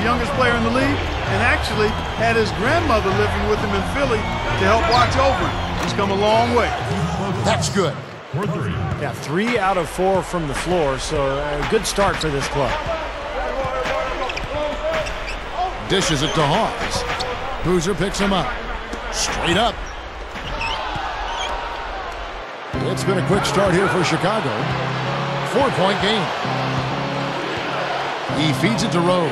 the youngest player in the league, and actually had his grandmother living with him in Philly to help watch over him. He's come a long way. That's good. Yeah, 3 out of 4 from the floor, so a good start for this club. Dishes it to Hawes. Boozer picks him up. Straight up. It's been a quick start here for Chicago. 4-point game. He feeds it to Rose.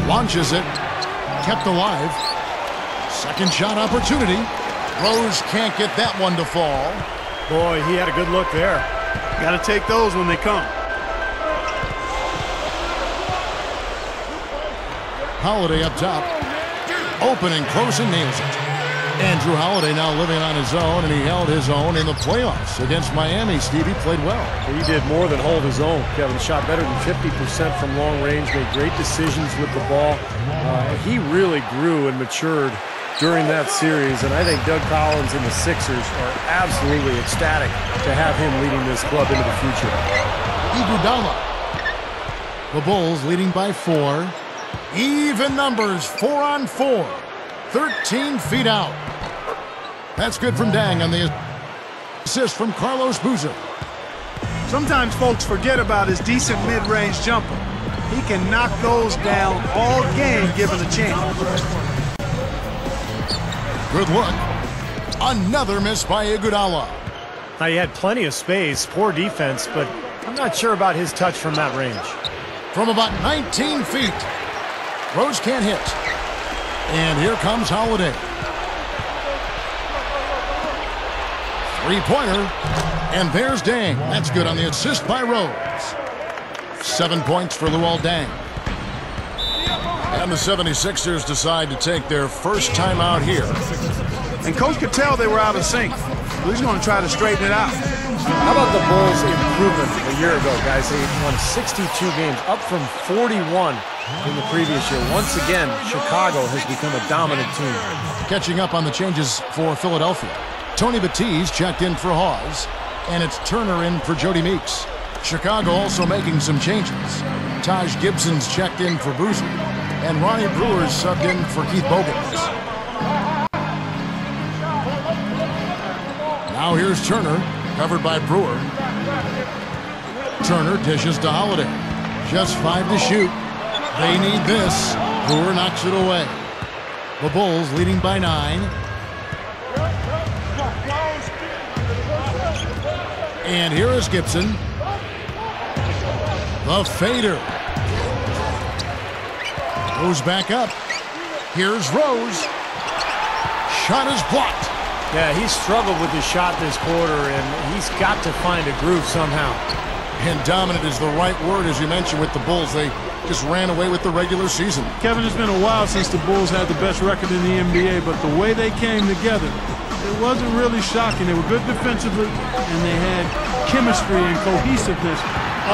Launches it. Kept alive. Second shot opportunity. Rose can't get that one to fall. Boy, he had a good look there. Got to take those when they come. Holiday up top. Open and close and nails it. Andrew Holiday now living on his own, and he held his own in the playoffs against Miami. Stevie played well. He did more than hold his own. Kevin shot better than 50% from long range, made great decisions with the ball. He really grew and matured during that series, and I think Doug Collins and the Sixers are absolutely ecstatic to have him leading this club into the future. Iguodala. The Bulls leading by 4. Even numbers, 4 on 4. 13 feet out. That's good from Dang on the assist from Carlos Boozer. Sometimes folks forget about his decent mid-range jumper. He can knock those down all game given a chance. Good look. Another miss by Iguodala. Now, he had plenty of space, poor defense, but I'm not sure about his touch from that range. From about 19 feet. Rose can't hit. And here comes Holiday. Three-pointer. And there's Dang. That's good on the assist by Rose. 7 points for Luol Deng. And the 76ers decide to take their first time out here. And Coach could tell they were out of sync. He's going to try to straighten it out. How about the Bulls' improvement a year ago, guys? They won 62 games, up from 41 in the previous year. Once again, Chicago has become a dominant team. Catching up on the changes for Philadelphia. Tony Batiste checked in for Hawes, and it's Turner in for Jody Meeks. Chicago also making some changes. Taj Gibson's checked in for Boozer, and Ronnie Brewer's subbed in for Keith Bogans. Now here's Turner, covered by Brewer. Turner dishes to Holiday. Just 5 to shoot. They need this. Brewer knocks it away. The Bulls leading by 9. And here is Gibson. The fader. Goes back up. Here's Rose. Shot is blocked. Yeah, he's struggled with his shot this quarter, and he's got to find a groove somehow. And dominant is the right word, as you mentioned, with the Bulls. They just ran away with the regular season. Kevin, it's been a while since the Bulls had the best record in the NBA, but the way they came together, it wasn't really shocking. They were good defensively, and they had chemistry and cohesiveness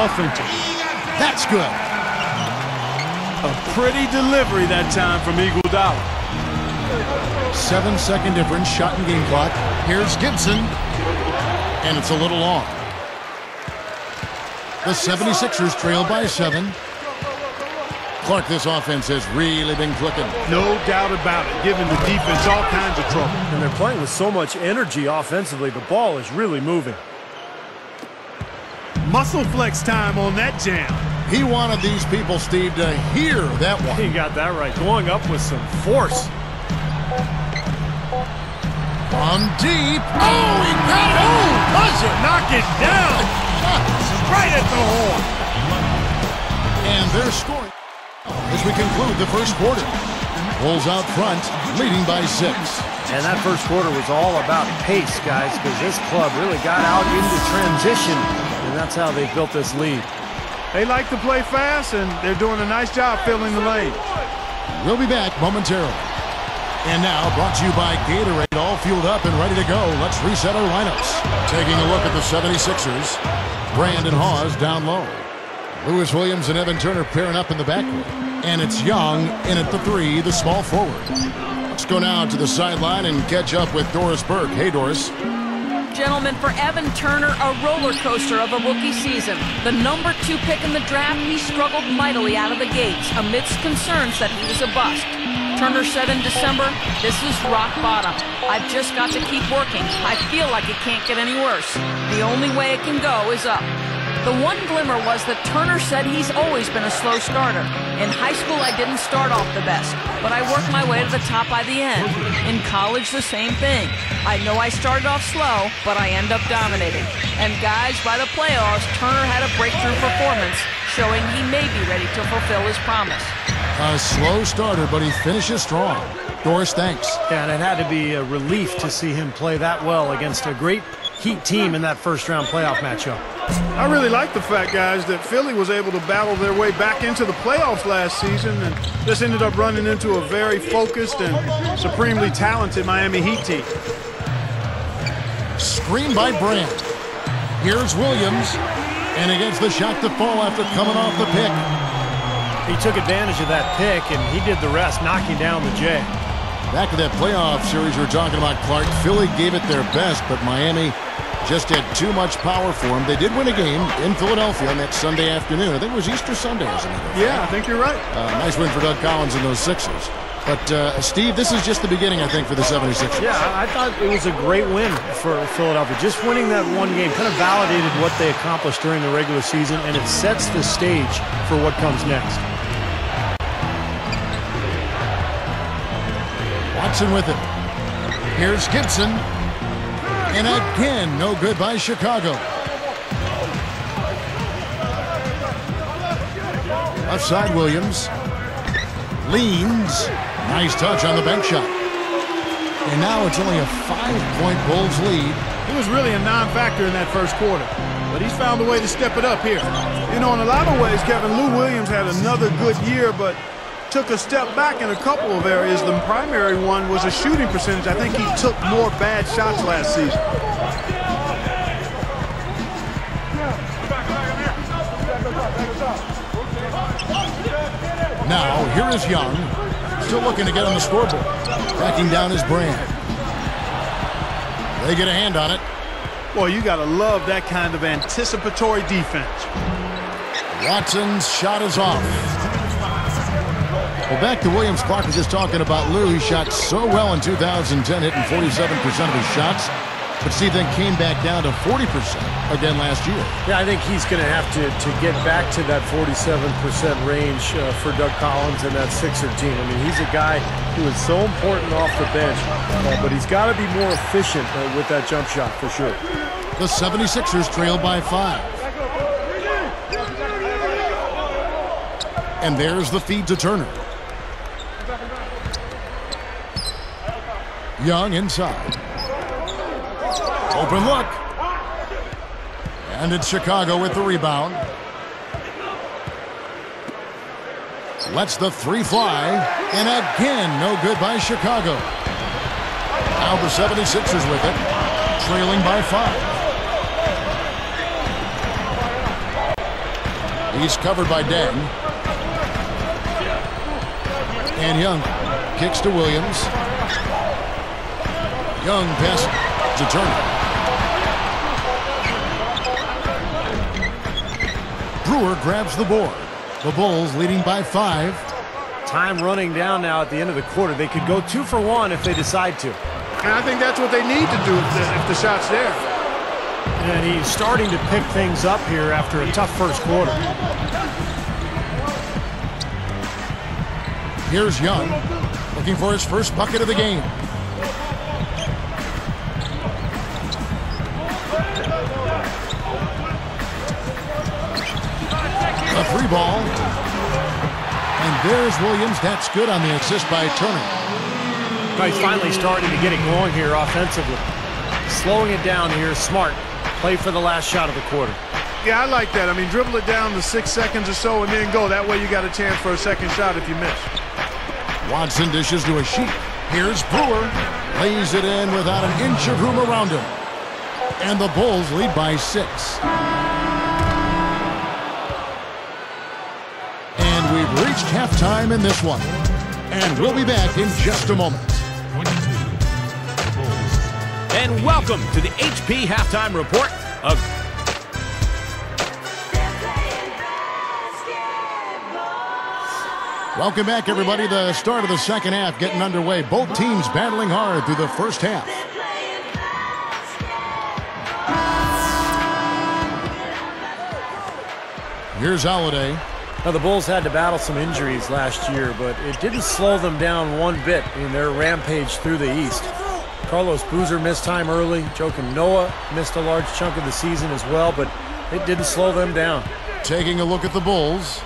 offensively. That's good. A pretty delivery that time from Iguodala. 7-second difference, shot and game clock. Here's Gibson, and it's a little long. The 76ers trail by 7. Clark, this offense has really been clicking. No doubt about it, giving the defense all kinds of trouble. And they're playing with so much energy offensively. The ball is really moving. Muscle flex time on that jam. He wanted these people, Steve, to hear that one. He got that right. Going up with some force. From deep. Oh, he got it. Oh, buzzer, knock it down. Right at the horn. And they're scoring as we conclude the first quarter. Bulls out front, leading by 6. And that first quarter was all about pace, guys, because this club really got out into transition, and that's how they built this lead. They like to play fast, and they're doing a nice job filling the lane. We'll be back momentarily. And now, brought to you by Gatorade, all fueled up and ready to go. Let's reset our lineups. Taking a look at the 76ers. Brandon Hawes down low. Lewis Williams and Evan Turner pairing up in the backcourt. And it's Young in at the 3, the small forward. Let's go now to the sideline and catch up with Doris Burke. Hey, Doris. gentlemen, for Evan Turner, a roller coaster of a rookie season. The number 2 pick in the draft, he struggled mightily out of the gates amidst concerns that he was a bust. Turner said in December, "This is rock bottom. I've just got to keep working. I feel like it can't get any worse. The only way it can go is up." The one glimmer was that Turner said he's always been a slow starter. "In high school, I didn't start off the best, but I worked my way to the top by the end. In college, the same thing. I know I started off slow, but I end up dominating." And guys, by the playoffs, Turner had a breakthrough performance, showing he may be ready to fulfill his promise. A slow starter, but he finishes strong. Doris, thanks. Yeah, and it had to be a relief to see him play that well against a great Heat team in that first-round playoff matchup. I really like the fact, guys, that Philly was able to battle their way back into the playoffs last season and just ended up running into a very focused and supremely talented Miami Heat team. Screen by Brand. Here's Williams, and he gets the shot to fall after coming off the pick. He took advantage of that pick, and he did the rest, knocking down the J. Back to that playoff series we were talking about, Clark. Philly gave it their best, but Miami just had too much power for them. They did win a game in Philadelphia on that Sunday afternoon. I think it was Easter Sunday, isn't it? Yeah, I think you're right. Nice win for Doug Collins and those Sixers. But, Steve, this is just the beginning, I think, for the 76ers. Yeah, I thought it was a great win for Philadelphia. Just winning that one game kind of validated what they accomplished during the regular season, and it sets the stage for what comes next. Watson with it. Here's Gibson. And again, no good by Chicago. Left side, Williams. Leans. Nice touch on the bank shot. And now it's only a 5-point Bulls lead. He was really a non-factor in that first quarter, but he's found a way to step it up here. You know, in a lot of ways, Kevin, Lou Williams had another good year, but took a step back in a couple of areas. The primary one was a shooting percentage. I think he took more bad shots last season. Now, here is Young. Still looking to get on the scoreboard. Backing down his Brand. They get a hand on it. Boy, you got to love that kind of anticipatory defense. Watson's shot is off. Well, back to Williams. Clark was just talking about Lou. He shot so well in 2010, hitting 47% of his shots. But Steve then came back down to 40% again last year. Yeah, I think he's going to have to get back to that 47% range for Doug Collins and that Sixer team. I mean, he's a guy who is so important off the bench, but he's got to be more efficient with that jump shot for sure. The 76ers trail by 5. And there's the feed to Turner. Young inside. Open look. And it's Chicago with the rebound. Lets the 3 fly. And again, no good by Chicago. Now the 76ers with it. Trailing by 5. He's covered by Deng. And Young kicks to Williams. Young passes to Turner. Brewer grabs the board. The Bulls leading by 5. Time running down now at the end of the quarter. They could go 2 for 1 if they decide to. And I think that's what they need to do if the shot's there. And he's starting to pick things up here after a tough first quarter. Here's Young, looking for his first bucket of the game. A 3 ball. And there's Williams. That's good on the assist by Turner. He's finally starting to get it going here offensively. Slowing it down here, smart. Play for the last shot of the quarter. Yeah, I like that. I mean, dribble it down to 6 seconds or so and then go. That way you got a chance for a second shot if you miss. Watson dishes to a sheet. Here's Brewer. Lays it in without an inch of room around him. And the Bulls lead by 6. And we've reached halftime in this one. And we'll be back in just a moment. And welcome to the HP Halftime Report of Welcome back, everybody. The start of the second half getting underway. Both teams battling hard through the first half. Here's Holiday. Now, the Bulls had to battle some injuries last year, but it didn't slow them down one bit in their rampage through the East. Carlos Boozer missed time early. Joakim Noah missed a large chunk of the season as well, but it didn't slow them down. Taking a look at the Bulls.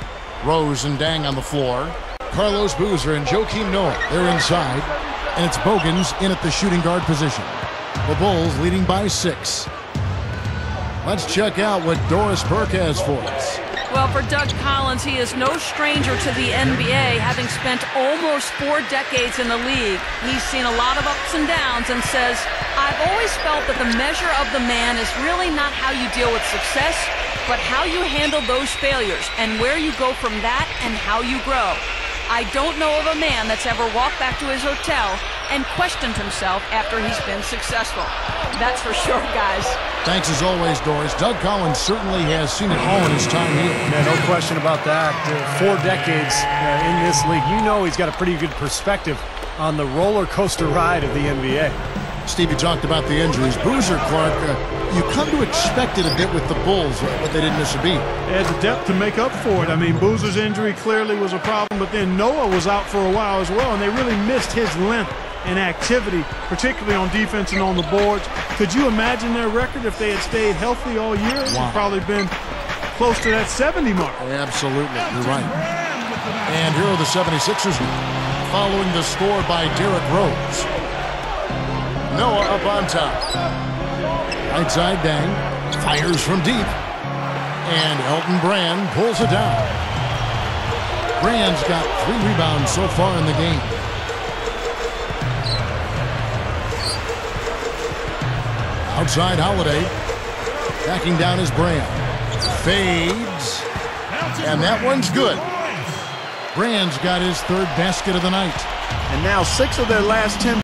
Rose and Dang on the floor. Carlos Boozer and Joakim Noah, they're inside. And it's Bogans in at the shooting guard position. The Bulls leading by 6. Let's check out what Doris Burke has for us. Well, for Doug Collins, he is no stranger to the NBA, having spent almost 4 decades in the league. He's seen a lot of ups and downs and says, I've always felt that the measure of the man is really not how you deal with success, but how you handle those failures and where you go from that and how you grow. I don't know of a man that's ever walked back to his hotel and questioned himself after he's been successful. That's for sure, guys. Thanks as always, Doris. Doug Collins certainly has seen it all in his time here. Yeah, no question about that. 4 decades in this league. You know he's got a pretty good perspective on the roller coaster ride of the NBA. Stevie talked about the injuries. Boozer, Clark, you come to expect it a bit with the Bulls, but they didn't miss a beat. They had the depth to make up for it. I mean, Boozer's injury clearly was a problem, but then Noah was out for a while as well, and they really missed his length and activity, particularly on defense and on the boards. Could you imagine their record if they had stayed healthy all year? It would have probably been close to that 70 mark. Absolutely, you're right. And here are the 76ers following the score by Derrick Rose. Noah up on top. Right side, Dang. Fires from deep. And Elton Brand pulls it down. Brand's got 3 rebounds so far in the game. Outside Holiday. Backing down is Brand. Fades. And that one's good. Brand's got his 3rd basket of the night. And now 6 of their last 10